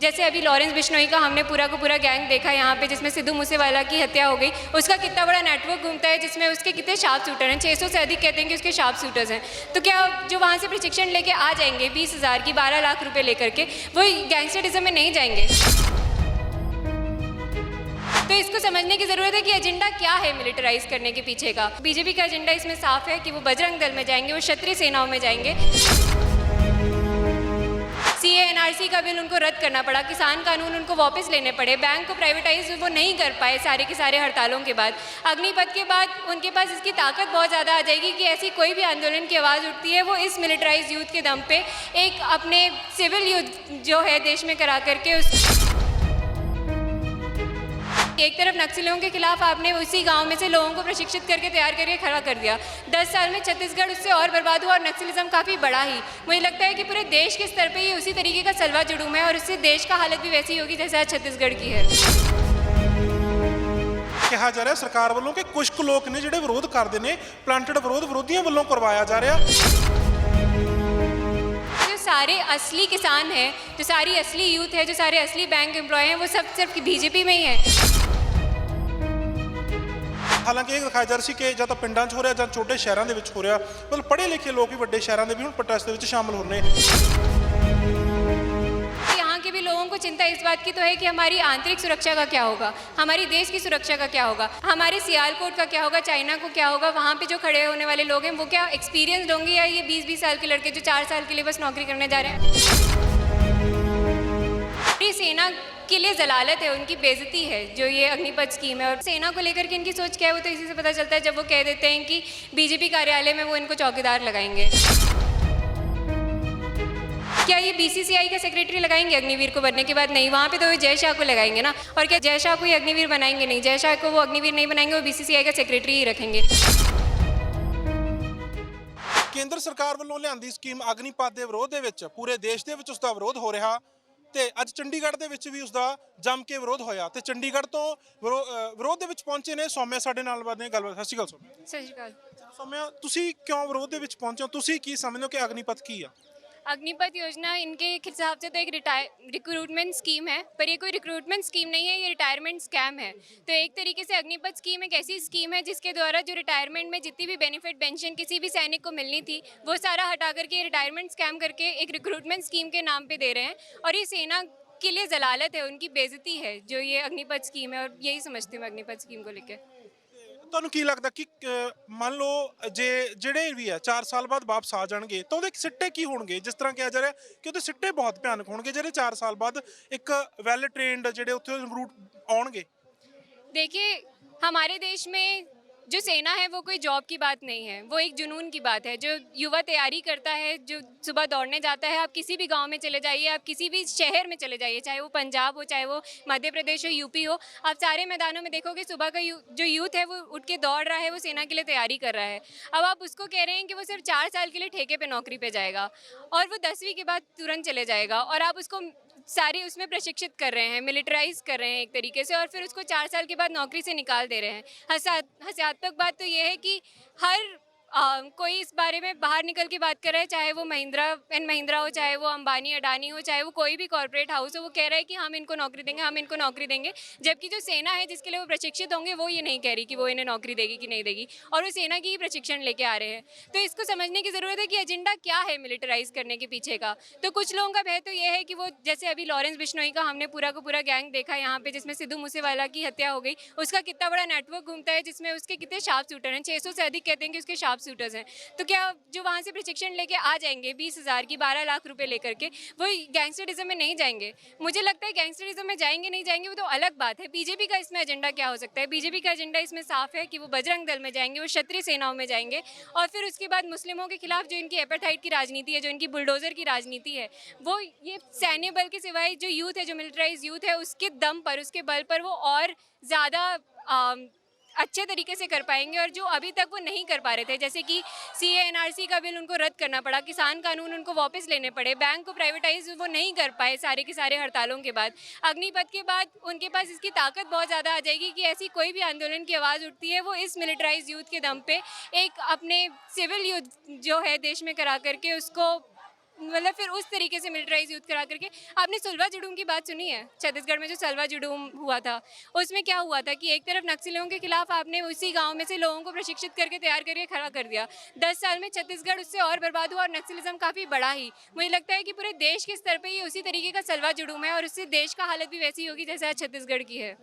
जैसे अभी लॉरेंस बिश्नोई का हमने पूरा का पूरा गैंग देखा यहाँ पे, जिसमें सिद्धू मूसेवाला की हत्या हो गई। उसका कितना बड़ा नेटवर्क घूमता है, जिसमें उसके कितने शार्प शूटर हैं, 600 से अधिक कहते हैं कि उसके शार्प शूटर्स हैं। तो क्या जो वहाँ से प्रशिक्षण लेके आ जाएंगे 20,000 की 12 लाख रुपए लेकर के, वो गैंगस्टरिज्म में नहीं जाएंगे? तो इसको समझने की जरूरत है कि एजेंडा क्या है मिलिटराइज करने के पीछे का। बीजेपी का एजेंडा इसमें साफ है कि वो बजरंग दल में जाएंगे, वो क्षत्रिय सेनाओं में जाएंगे। सीए एनआरसी का बिल उनको रद्द करना पड़ा, किसान कानून उनको वापस लेने पड़े, बैंक को प्राइवेटाइज वो नहीं कर पाए सारे के सारे हड़तालों के बाद। अग्निपथ के बाद उनके पास इसकी ताकत बहुत ज़्यादा आ जाएगी कि ऐसी कोई भी आंदोलन की आवाज़ उठती है वो इस मिलिटराइज यूथ के दम पे एक अपने सिविल युद्ध जो है देश में करा करके उस एक तरफ नक्सलियों के खिलाफ आपने उसी गांव में से लोगों को प्रशिक्षित करके तैयार करके खड़ा कर दिया। 10 साल में छत्तीसगढ़ उससे और बर्बाद हुआ और नक्सलिज्म काफ़ी बड़ा ही। मुझे लगता है कि पूरे देश के स्तर पे ये उसी तरीके का सलवा जुड़ूम है और उससे देश का हालत भी वैसी होगी जैसे आज छत्तीसगढ़ की है। ਕਿਹਾ ਜਾ ਰਿਹਾ ਸਰਕਾਰ ਵੱਲੋਂ ਕਿ ਕੁਝ ਕੁ ਲੋਕ ਨੇ ਜਿਹੜੇ ਵਿਰੋਧ ਕਰਦੇ ਨੇ, ਪਲਾਂਟਡ ਵਿਰੋਧ ਵਿਰੋਧੀਆਂ ਵੱਲੋਂ ਕਰਵਾਇਆ ਜਾ ਰਿਹਾ। जो सारे असली किसान हैं, जो सारी असली यूथ है, जो सारे असली बैंक एम्प्लॉय हैं, वो सब सिर्फ बीजेपी में ही है। ਹਾਲਾਂਕਿ ਇਹ ਦਿਖਾਇਆ ਜਾ ਰਿਹਾ ਸੀ ਕਿ ਜਾਂ ਤਾਂ ਪਿੰਡਾਂ 'ਚ ਹੋ ਰਿਹਾ ਜਾਂ ਛੋਟੇ ਸ਼ਹਿਰਾਂ ਦੇ ਵਿੱਚ ਹੋ ਰਿਹਾ, ਮਤਲਬ ਪੜ੍ਹੇ ਲਿਖੇ ਲੋਕ ਵੀ ਵੱਡੇ ਸ਼ਹਿਰਾਂ ਦੇ ਵੀ ਹੁਣ ਪ੍ਰੋਟੈਸਟ ਦੇ ਵਿੱਚ ਸ਼ਾਮਲ ਹੋ ਰਹੇ ਨੇ। यहाँ के भी लोगों को चिंता इस बात की तो है कि हमारी आंतरिक सुरक्षा का क्या होगा, हमारी देश की सुरक्षा का क्या होगा, हमारे सियालकोट का क्या होगा, चाइना को क्या होगा, वहाँ पे जो खड़े होने वाले लोग हैं वो क्या एक्सपीरियंस होंगे या ये 20-20 साल के लड़के जो 4 साल के लिए बस नौकरी करने जा रहे हैं। ये सेना के लिए जलालत है, उनकी बेइज्जती है जो ये अग्निपथ स्कीम है। और सेना को लेकर के इनकी सोच क्या है वो तो इसी से पता चलता है जब वो कह देते हैं कि बीजेपी कार्यालय में वो इनको चौकीदार लगाएंगे। क्या ये बीसीसीआई का सेक्रेटरी लगाएंगे अग्निवीर को बनने के बाद? नहीं, वहाँ पे तो वो जय शाह को लगाएंगे ना। और क्या जय शाह को ही अग्निवीर बनाएंगे? नहीं, जय शाह को वो अग्निवीर नहीं बनाएंगे, वो बीसीसीआई का सेक्रेटरी ही रखेंगे। ਕੇਂਦਰ ਸਰਕਾਰ ਵੱਲੋਂ ਲਿਆਂਦੀ ਸਕੀਮ ਅਗਨੀਪਥ ਦੇ ਵਿਰੋਧ ਦੇ ਵਿੱਚ ਪੂਰੇ ਦੇਸ਼ ਦੇ ਵਿੱਚ ਉਸ ਦਾ ਵਿਰੋਧ ਹੋ ਰਿਹਾ ਤੇ ਅੱਜ ਚੰਡੀਗੜ੍ਹ ਦੇ ਵਿੱਚ ਵੀ ਉਸ ਦਾ ਜੰਮ ਕੇ ਵਿਰੋਧ ਹੋਇਆ ਤੇ ਚੰਡੀਗੜ੍ਹ ਤੋਂ ਵਿਰੋਧ ਦੇ ਵਿੱਚ ਪਹੁੰਚੇ ਨੇ ਸੌਮਿਆ ਸਾਡੇ ਨਾਲ ਬਾਤ ਗੱਲਬਾਤ। ਸਤਿ ਸ਼੍ਰੀ ਅਕਾਲ ਸੌਮਿਆ। सत श्रीकाल। ਸੌਮਿਆ, ਤੁਸੀਂ ਕਿਉਂ ਵਿਰੋਧ ਦੇ ਵਿੱਚ ਪਹੁੰਚੇ ਹੋ? ਤੁਸੀਂ ਕੀ ਸਮਝਦੇ ਹੋ ਕਿ ਅਗਨੀਪਥ ਕੀ ਆ? अग्निपथ योजना इनके हिसाब से तो एक रिक्रूटमेंट स्कीम है, पर ये कोई रिक्रूटमेंट स्कीम नहीं है, ये रिटायरमेंट स्कैम है। तो एक तरीके से अग्निपथ स्कीम एक ऐसी स्कीम है जिसके द्वारा जो रिटायरमेंट में जितनी भी बेनिफिट पेंशन किसी भी सैनिक को मिलनी थी वो सारा हटा करके रिटायरमेंट स्कैम करके एक रिक्रूटमेंट स्कीम के नाम पे दे रहे हैं। और ये सेना के लिए जलालत है, उनकी बेइज्जती है जो ये अग्निपथ स्कीम है। और यही समझती हूँ मैं अग्निपथ स्कीम को लेकर। ਤੁਹਾਨੂੰ ਕੀ ਲੱਗਦਾ ਕਿ ਮੰਨ ਲਓ ਜੇ ਜਿਹੜੇ ਵੀ ਆ 4 ਸਾਲ ਬਾਅਦ ਵਾਪਸ ਆ ਜਾਣਗੇ ਤਾਂ ਉਹਦੇ ਸਿੱਟੇ ਕੀ ਹੋਣਗੇ? ਜਿਸ ਤਰ੍ਹਾਂ ਕਿਹਾ ਜਾ ਰਿਹਾ ਕਿ ਉਹਦੇ ਸਿੱਟੇ ਬਹੁਤ ਭਿਆਨਕ ਹੋਣਗੇ ਜਿਹੜੇ 4 ਸਾਲ ਬਾਅਦ ਇੱਕ ਵੈਲ ਟ੍ਰੇਨਡ ਜਿਹੜੇ ਉੱਥੇ ਰਿਕਰੂਟ ਆਉਣਗੇ। देखिए, हमारे देश में जो सेना है वो कोई जॉब की बात नहीं है, वो एक जुनून की बात है। जो युवा तैयारी करता है, जो सुबह दौड़ने जाता है, आप किसी भी गांव में चले जाइए, आप किसी भी शहर में चले जाइए, चाहे वो पंजाब हो, चाहे वो मध्य प्रदेश हो, यूपी हो, आप सारे मैदानों में देखोगे सुबह का जो यूथ है वो उठ के दौड़ रहा है, वो सेना के लिए तैयारी कर रहा है। अब आप उसको कह रहे हैं कि वो सिर्फ 4 साल के लिए ठेके पे नौकरी पे जाएगा और वो 10वीं के बाद तुरंत चले जाएगा, और आप उसको सारी उसमें प्रशिक्षित कर रहे हैं, मिलिटराइज कर रहे हैं एक तरीके से, और फिर उसको 4 साल के बाद नौकरी से निकाल दे रहे हैं। हास्यास्पद बात तो ये है कि हर कोई इस बारे में बाहर निकल के बात कर रहा है, चाहे वो महिंद्रा एंड महिंद्रा हो, चाहे वो अंबानी अडानी हो, चाहे वो कोई भी कॉर्पोरेट हाउस हो, वो कह रहा है कि हम इनको नौकरी देंगे, हम इनको नौकरी देंगे। जबकि जो सेना है जिसके लिए वो प्रशिक्षित होंगे वो ये नहीं कह रही कि वो इन्हें नौकरी देगी कि नहीं देगी, और वो सेना की ही प्रशिक्षण लेके आ रहे हैं। तो इसको समझने की ज़रूरत है कि एजेंडा क्या है मिलिटराइज करने के पीछे का। तो कुछ लोगों का भय तो ये है कि वो जैसे अभी लॉरेंस बिश्नोई का हमने पूरा का पूरा गैंग देखा यहाँ पे, जिसमें सिद्धू मूसेवाला की हत्या हो गई। उसका कितना बड़ा नेटवर्क घूमता है, जिसमें उसके कितने शार्प शूटर हैं, 600 से अधिक कहते हैं कि उसके शार्प शूटर्स हैं। तो क्या जो वहाँ से प्रशिक्षण लेके आ जाएंगे 20,000 की 12 लाख रुपए लेकर के, वो गैंगस्टरिज्म में नहीं जाएंगे? मुझे लगता है गैंगस्टरिज्म में जाएंगे नहीं जाएंगे वो तो अलग बात है। बीजेपी का इसमें एजेंडा क्या हो सकता है? बीजेपी का एजेंडा इसमें साफ है कि वो बजरंग दल में जाएंगे, वो क्षत्रिय सेनाओं में जाएंगे, और फिर उसके बाद मुस्लिमों के खिलाफ जो इनकी एपार्थाइड की राजनीति है, जो इनकी बुलडोजर की राजनीति है, वो ये सैन्य बल के सिवाय जो यूथ है, जो मिलिटराइज यूथ है, उसके दम पर, उसके बल पर वो और ज़्यादा अच्छे तरीके से कर पाएंगे, और जो अभी तक वो नहीं कर पा रहे थे, जैसे कि सीए एनआरसी का बिल उनको रद्द करना पड़ा, किसान कानून उनको वापस लेने पड़े, बैंक को प्राइवेटाइज वो नहीं कर पाए सारे के सारे हड़तालों के बाद। अग्निपथ के बाद उनके पास इसकी ताकत बहुत ज़्यादा आ जाएगी कि ऐसी कोई भी आंदोलन की आवाज़ उठती है वो इस मिलिटराइज यूथ के दम पे एक अपने सिविल युद्ध जो है देश में करा करके उसको मतलब फिर उस तरीके से मिलिटराइज यूथ करा करके। आपने सुलवा जुडूम की बात सुनी है? छत्तीसगढ़ में जो सलवा जुडूम हुआ था, उसमें क्या हुआ था कि एक तरफ नक्सलियों के खिलाफ आपने उसी गांव में से लोगों को प्रशिक्षित करके तैयार करके खड़ा कर दिया। 10 साल में छत्तीसगढ़ उससे और बर्बाद हुआ और नक्सलिज्म काफी बड़ा ही। मुझे लगता है कि पूरे देश के स्तर पे ये उसी तरीके का सलवा जुडूम है और उससे देश का हालत भी वैसी होगी जैसे आज छत्तीसगढ़ की है।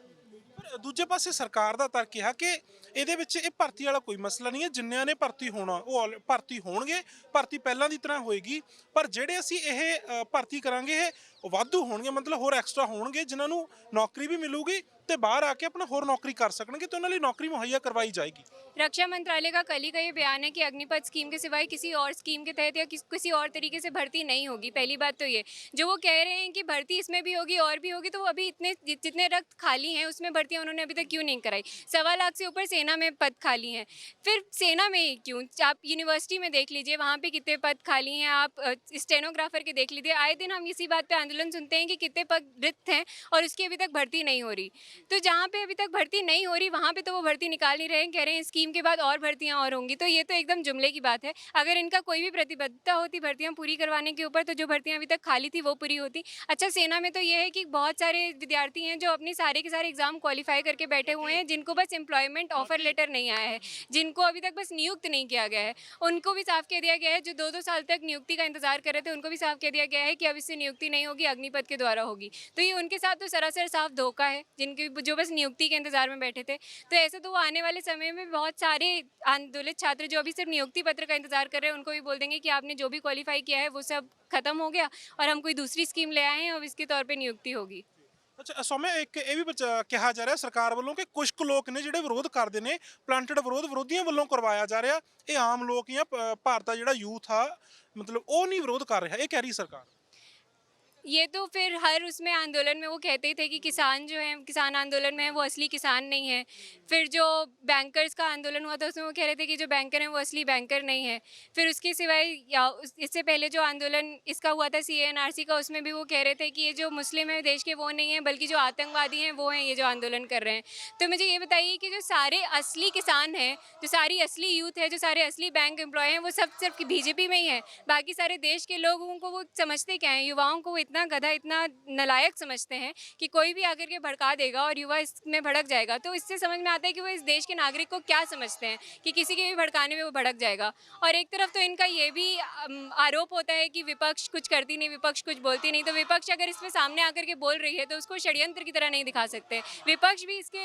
ਪਰ ਦੂਜੇ ਪਾਸੇ ਸਰਕਾਰ ਦਾ ਤਰਕ ਕਿਹਾ ਕਿ ਇਹਦੇ ਵਿੱਚ ਇਹ ਭਰਤੀ ਵਾਲਾ ਕੋਈ ਮਸਲਾ ਨਹੀਂ ਹੈ, ਜਿੰਨਿਆਂ ਨੇ ਭਰਤੀ ਹੋਣਾ ਉਹ ਭਰਤੀ ਹੋਣਗੇ, ਭਰਤੀ ਪਹਿਲਾਂ ਦੀ ਤਰ੍ਹਾਂ ਹੋਏਗੀ, ਪਰ ਜਿਹੜੇ ਅਸੀਂ ਇਹ ਭਰਤੀ ਕਰਾਂਗੇ ਇਹ ਵਾਧੂ ਹੋਣਗੇ, ਮਤਲਬ ਹੋਰ ਐਕਸਟਰਾ ਹੋਣਗੇ ਜਿਨ੍ਹਾਂ ਨੂੰ ਨੌਕਰੀ ਵੀ ਮਿਲੂਗੀ ਤੇ ਬਾਹਰ ਆ ਕੇ ਆਪਣਾ ਹੋਰ ਨੌਕਰੀ ਕਰ ਸਕਣਗੇ ਤੇ ਉਹਨਾਂ ਲਈ ਨੌਕਰੀ ਮੁਹੱਈਆ ਕਰਵਾਈ ਜਾਏਗੀ। रक्षा मंत्रालय का कल ही का ये बयान है कि अग्निपथ स्कीम के सिवाय किसी और स्कीम के तहत या किसी और तरीके से भर्ती नहीं होगी। पहली बात तो ये, जो वो कह रहे हैं कि भर्ती इसमें भी होगी और भी होगी, तो वो अभी इतने जितने रक्त खाली हैं उसमें भर्तियां उन्होंने अभी तक क्यों नहीं कराई? 1.25 लाख से ऊपर सेना में पद खाली हैं, फिर सेना में ही क्यों? आप यूनिवर्सिटी में देख लीजिए, वहाँ पे कितने पद खाली हैं, आप स्टेनोग्राफर के देख लीजिए। आए दिन हम इसी बात पे आंदोलन सुनते हैं कि कितने पद रिक्त हैं और उसकी अभी तक भर्ती नहीं हो रही। तो जहाँ पे अभी तक भर्ती नहीं हो रही वहाँ पे तो वो भर्ती निकाल नहीं रहे हैं, कह रहे हैं स्कीम के बाद और भर्तियाँ और होंगी। तो ये तो एकदम जुमले की बात है। अगर इनका कोई भी प्रतिबद्धता होती भर्तियाँ पूरी करवाने के ऊपर, तो जो भर्तियाँ अभी तक खाली थी वो पूरी होती। अच्छा, सेना में तो ये है कि बहुत सारे विद्यार्थी हैं जो अपने सारे के सारे एग्जाम क्वालिफाई करके बैठे हुए हैं, जिनको बस एम्प्लॉयमेंट ऑफर लेटर नहीं आया है, जिनको अभी तक बस नियुक्त नहीं किया गया है, उनको भी साफ कह दिया गया है। जो 2-2 साल तक नियुक्ति का इंतजार कर रहे थे उनको भी साफ कह दिया गया है कि अब इससे नियुक्ति नहीं होगी, अग्निपथ के द्वारा होगी। तो ये उनके साथ तो सरासर साफ धोखा है, जिनके जो बस नियुक्ति के इंतजार में बैठे थे। तो ऐसे तो वो आने वाले समय में बहुत सारे आंदोलित छात्र जो अभी सिर्फ नियुक्ति पत्र का इंतजार कर रहे हैं उनको भी बोल देंगे कि आपने जो भी क्वालिफाई किया है वो सब खत्म हो गया और हम कोई दूसरी स्कीम ले आए हैं, अब इसके तौर पे नियुक्ति होगी। ਅੱਛਾ ਸੌਮਿਆ, ਇੱਕ ਇਹ ਵੀ ਕਿਹਾ ਜਾ ਰਿਹਾ ਸਰਕਾਰ ਵੱਲੋਂ ਕਿ ਕੁਝ ਕੁ ਲੋਕ ਨੇ ਜਿਹੜੇ ਵਿਰੋਧ ਕਰਦੇ ਨੇ, ਪਲਾਂਟਡ ਵਿਰੋਧ ਵਿਰੋਧੀਆਂ ਵੱਲੋਂ ਕਰਵਾਇਆ ਜਾ ਰਿਹਾ, ਇਹ ਆਮ ਲੋਕ ਜਾਂ ਭਾਰਤ ਦਾ ਜਿਹੜਾ ਯੂਥ ਆ ਮਤਲਬ ਉਹ ਨਹੀਂ ਵਿਰੋਧ ਕਰ ਰਿਹਾ, ਇਹ ਕਹਿ ਰਹੀ ਸਰਕਾਰ। ये तो फिर हर उसमें आंदोलन में वो कहते ही थे कि किसान जो है, किसान आंदोलन में है वो असली किसान नहीं है। फिर जो बैंकर्स का आंदोलन हुआ था उसमें वो कह रहे थे कि जो बैंकर हैं वो असली बैंकर नहीं है। फिर उसके सिवाय इससे पहले जो आंदोलन इसका हुआ था CANRC का, उसमें भी वो कह रहे थे कि ये जो मुस्लिम है देश के वो नहीं है, बल्कि जो आतंकवादी हैं वो हैं ये जो आंदोलन कर रहे हैं। तो मुझे ये बताइए कि जो सारे असली किसान हैं, जो सारी असली यूथ है, जो सारे असली बैंक एम्प्लॉय हैं, वो सब सिर्फ BJP में ही है। बाकी सारे देश के लोगों को वो समझते क्या हैं? युवाओं को वो इतना गधा, इतना नलायक समझते हैं कि कोई भी आकर के भड़का देगा और युवा इसमें भड़क जाएगा। तो इससे समझ में आता है कि वो इस देश के नागरिक को क्या समझते हैं कि किसी के भी भड़काने में वो भड़क जाएगा। और एक तरफ तो इनका ये भी आरोप होता है कि विपक्ष कुछ करती नहीं, विपक्ष कुछ बोलती नहीं। तो विपक्ष अगर इसमें सामने आकर के बोल रही है तो उसको षड्यंत्र की तरह नहीं दिखा सकते। विपक्ष भी इसके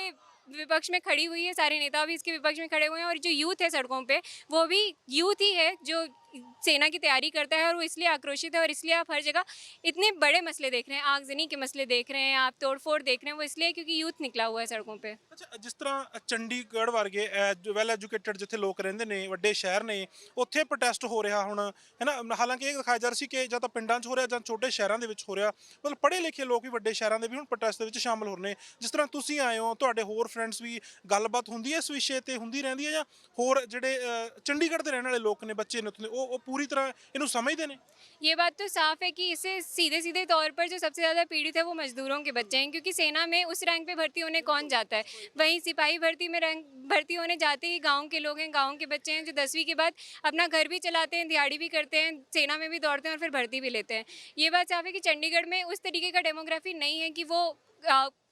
विपक्ष में खड़ी हुई है, सारे नेता भी इसके विपक्ष में खड़े हुए हैं, और जो यूथ है सड़कों पे वो भी यूथ ही है जो सेना की तैयारी करता है, और वो इसलिए आक्रोशित है। और इसलिए आप हर जगह इतने बड़े मसले देख रहे हैं, आगजनी के मसले देख रहे हैं, आप तोड़फोड़ देख रहे हैं, वो इसलिए क्योंकि यूथ निकला हुआ है सड़कों पे। ਅੱਛਾ, ਜਿਸ ਤਰ੍ਹਾਂ ਚੰਡੀਗੜ੍ਹ ਵਰਗੇ ਵੈਲ ਐਜੂਕੇਟਡ ਜਿੱਥੇ ਲੋਕ ਰਹਿੰਦੇ ਨੇ, ਵੱਡੇ ਸ਼ਹਿਰ ਨੇ, ਉੱਥੇ ਪ੍ਰੋਟੈਸਟ ਹੋ ਰਿਹਾ ਹੁਣ, ਹੈ ਨਾ। ਹਾਲਾਂਕਿ ਇਹ ਦਿਖਾਇਆ ਜਾ ਰਿਹਾ ਸੀ ਕਿ ਜਾਂ ਤਾਂ ਪਿੰਡਾਂ 'ਚ ਹੋ ਰਿਹਾ ਜਾਂ ਛੋਟੇ ਸ਼ਹਿਰਾਂ ਦੇ ਵਿੱਚ ਹੋ ਰਿਹਾ, ਮਤਲਬ ਪੜ੍ਹੇ ਲਿਖੇ ਲੋਕ ਵੀ ਵੱਡੇ ਸ਼ਹਿਰਾਂ ਦੇ ਵੀ ਹੁਣ ਪ੍ਰੋਟੈਸਟ ਦੇ ਵਿੱਚ ਸ਼ਾਮਲ ਹੋ ਰਹੇ ਨੇ। ਜਿਸ ਤਰ੍ਹਾਂ ਤੁਸੀਂ ਆਏ ਹੋ, ਤੁਹਾਡੇ ਹੋਰ ਫਰੈਂਡਸ ਵੀ, ਗੱਲਬਾਤ ਹੁੰਦੀ ਹੈ ਇਸ ਵਿਸ਼ੇ ਤੇ, ਹੁੰਦੀ ਰਹਿੰਦੀ ਹੈ, ਜਾਂ ਹੋਰ ਜਿਹੜੇ ਚੰਡੀਗੜ੍ਹ ਦੇ ਰਹਿਣ ਵਾਲੇ ਲੋਕ ਨੇ, ਬੱਚੇ ਨੇ ਉੱਥੋਂ ਦੇ, ਉਹ ਪੂਰੀ ਤਰ੍ਹਾਂ ਇਹਨੂੰ ਸਮਝਦੇ ਨੇ? ये बात तो साफ है कि इससे सीधे सीधे तौर पर जो सबसे ज़्यादा पीड़ित है वो मजदूरों के बच्चे हैं, क्योंकि सेना में उस रैंक पे भर्ती होने कौन जाता है? वहीं सिपाही भर्ती में रैंक भर्ती होने जाते ही गांव के लोग हैं, गांव के बच्चे हैं जो 10वीं के बाद अपना घर भी चलाते हैं, दिहाड़ी भी करते हैं, सेना में भी दौड़ते हैं और फिर भर्ती भी लेते हैं। ये बात साफ है कि चंडीगढ़ में उस तरीके का डेमोग्राफी नहीं है कि वो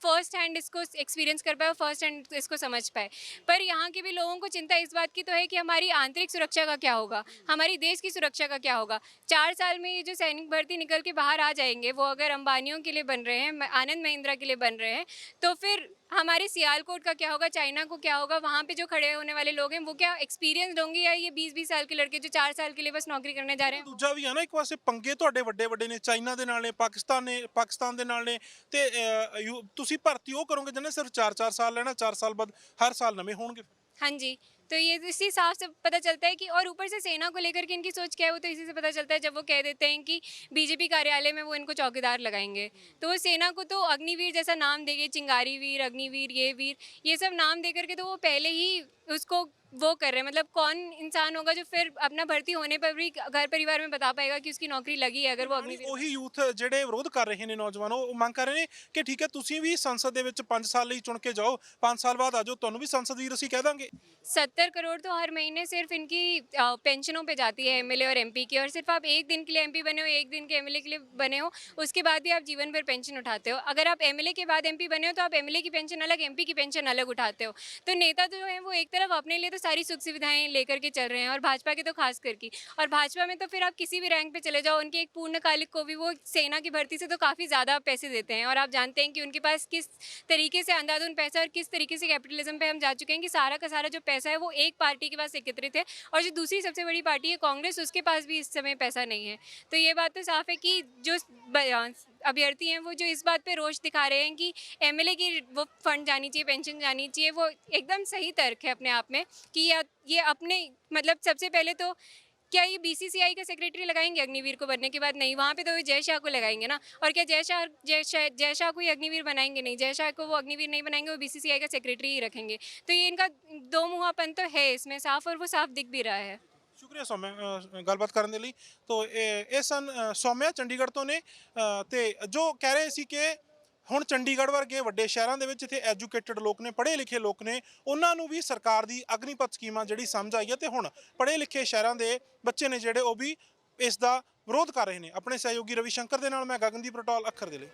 फर्स्ट हैंड इसको एक्सपीरियंस कर पाए और फर्स्ट हैंड इसको समझ पाए। पर यहाँ के भी लोगों को चिंता इस बात की तो है कि हमारी आंतरिक सुरक्षा का क्या होगा, हमारी देश की सुरक्षा का क्या होगा। 4 साल में ये जो सैनिक भर्ती निकल के बाहर आ जाएंगे, वो अगर अंबानियों के लिए बन रहे हैं, आनंद महिंद्रा के लिए बन रहे हैं, तो फिर हमारे सियालकोट का क्या होगा, चाइना को क्या होगा? वहाँ पे जो खड़े होने वाले लोग हैं वो क्या एक्सपीरियंस होंगे, या ये 20-20 साल के लड़के जो 4 साल के लिए बस नौकरी करने जा रहे हैं? ਦੂਜਾ ਵੀ ਆ ਨਾ, ਇੱਕ ਪਾਸੇ ਪੰਗੇ ਤੁਹਾਡੇ ਵੱਡੇ ਵੱਡੇ ਨੇ, ਚਾਈਨਾ ਦੇ ਨਾਲ ਨੇ, ਪਾਕਿਸਤਾਨ ਦੇ ਨਾਲ ਨੇ, ਤੇ ਤੁਸੀਂ ਭਰਤੀ ਉਹ ਕਰੋਗੇ ਜਿਹਨੇ ਸਿਰਫ 4-4 ਸਾਲ ਲੈਣਾ, 4 ਸਾਲ ਬਾਅਦ ਹਰ ਸਾਲ ਨਵੇਂ ਹੋਣਗੇ। हाँ जी, तो ये इसी साफ से पता चलता है कि, और ऊपर से सेना को लेकर के इनकी सोच क्या है वो तो इसी से पता चलता है जब वो कह देते हैं कि BJP कार्यालय में वो इनको चौकीदार लगाएंगे। तो वो सेना को तो अग्निवीर जैसा नाम देंगे, चिंगारी वीर, अग्निवीर, ये सब नाम दे करके तो वो पहले ही उसको वो कर रहे हैं। मतलब कौन इंसान होगा जो फिर अपना भर्ती होने पर भी घर परिवार में बता पाएगा कि उसकी नौकरी लगी है अगर वो ਨਾਲ ਹੀ अग्निवीर। ਉਹੀ ਯੂਥ ਜਿਹੜੇ ਵਿਰੋਧ ਕਰ ਰਹੇ ਨੇ ਨੌਜਵਾਨ ਉਹ ਮੰਗ ਕਰ ਰਹੇ ਨੇ ਕਿ ਠੀਕ ਹੈ ਤੁਸੀਂ ਵੀ ਸੰਸਦ ਦੇ ਵਿੱਚ 5 ਸਾਲ ਲਈ ਚੁਣ ਕੇ ਜਾਓ 5 ਸਾਲ ਬਾਅਦ ਆ ਜਾਓ ਤੁਹਾਨੂੰ ਵੀ ਸੰਸਦ ਵੀਰ ਅਸੀਂ ਕਹਿ ਦਾਂਗੇ। 70 करोड़ तो हर महीने सिर्फ इनकी पेंशनों पे जाती है एमएलए और एमपी की, और सिर्फ आप एक दिन के लिए एमपी बने हो, एक दिन के एमएलए के लिए बने हो, उसके बाद भी आप जीवन भर पेंशन उठाते हो। अगर आप एमएलए के बाद एमपी बने हो तो आप एमएलए की पेंशन अलग, एमपी की पेंशन अलग उठाते हो। तो नेता जो है वो एक तरफ अपने लिए तो सारी सुख सुविधाएं लेकर के चल रहे हैं, और भाजपा के तो खास करके, और भाजपा में तो फिर आप किसी भी रैंक पे चले जाओ, उनके एक पूर्णकालिक को भी वो सेना की भर्ती से तो काफ़ी ज़्यादा पैसे देते हैं। और आप जानते हैं कि उनके पास किस तरीके से अंधाधुंध पैसा और किस तरीके से कैपिटलिज्म पे हम जा चुके हैं कि सारा का सारा जो पैसा है वो एक पार्टी के पास एकत्रित है, और जो दूसरी सबसे बड़ी पार्टी है कांग्रेस, उसके पास भी इस समय पैसा नहीं है। तो ये बात तो साफ है कि जो अभ्यर्थी हैं वो जो इस बात पे रोष दिखा रहे हैं कि एमएलए की वो फंड जानी चाहिए, पेंशन जानी चाहिए, वो एकदम सही तर्क है अपने आप में कि ये अपने मतलब सबसे पहले तो क्या ये बीसीसीआई का सेक्रेटरी लगाएंगे अग्निवीर को बनने के बाद? नहीं, वहाँ पे तो वो जय शाह को लगाएंगे ना। और क्या जय शाह को ही अग्निवीर बनाएंगे? नहीं, जय शाह को वो अग्निवीर नहीं बनाएंगे, वो बीसीसीआई का सेक्रेटरी ही रखेंगे। तो ये इनका दो मुहापन तो है इसमें साफ, और वो साफ दिख भी रहा है। ਸ਼ੁਕਰੀਆ ਸੌਮਿਆ ਗੱਲਬਾਤ ਕਰਨ ਦੇ ਲਈ। ਤੋ ਇਹ ਸਨ ਸੌਮਿਆ ਚੰਡੀਗੜ੍ਹ ਤੋਂ ਨੇ ਤੇ ਜੋ ਕਹਿ ਰਹੇ ਸੀ ਕਿ ਹੁਣ ਚੰਡੀਗੜ੍ਹ ਵਰਗੇ ਵੱਡੇ ਸ਼ਹਿਰਾਂ ਦੇ ਵਿੱਚ ਇੱਥੇ ਐਜੂਕੇਟਡ ਲੋਕ ਨੇ ਪੜ੍ਹੇ ਲਿਖੇ ਲੋਕ ਨੇ ਉਹਨਾਂ ਨੂੰ ਵੀ ਸਰਕਾਰ ਦੀ ਅਗਨੀਪਥ ਸਕੀਮਾਂ ਜਿਹੜੀ ਸਮਝ ਆਈ ਹੈ ਤੇ ਹੁਣ ਪੜ੍ਹੇ ਲਿਖੇ ਸ਼ਹਿਰਾਂ ਦੇ ਬੱਚੇ ਨੇ ਜਿਹੜੇ ਉਹ ਵੀ ਇਸ ਦਾ ਵਿਰੋਧ ਕਰ ਰਹੇ ਨੇ। ਆਪਣੇ ਸਹਿਯੋਗੀ ਰਵੀ ਸ਼ੰਕਰ ਦੇ ਨਾਲ ਮੈਂ ਗਗਨਦੀਪ ਰਟੌਲ ਅੱਖਰ ਦੇ ਲਈ।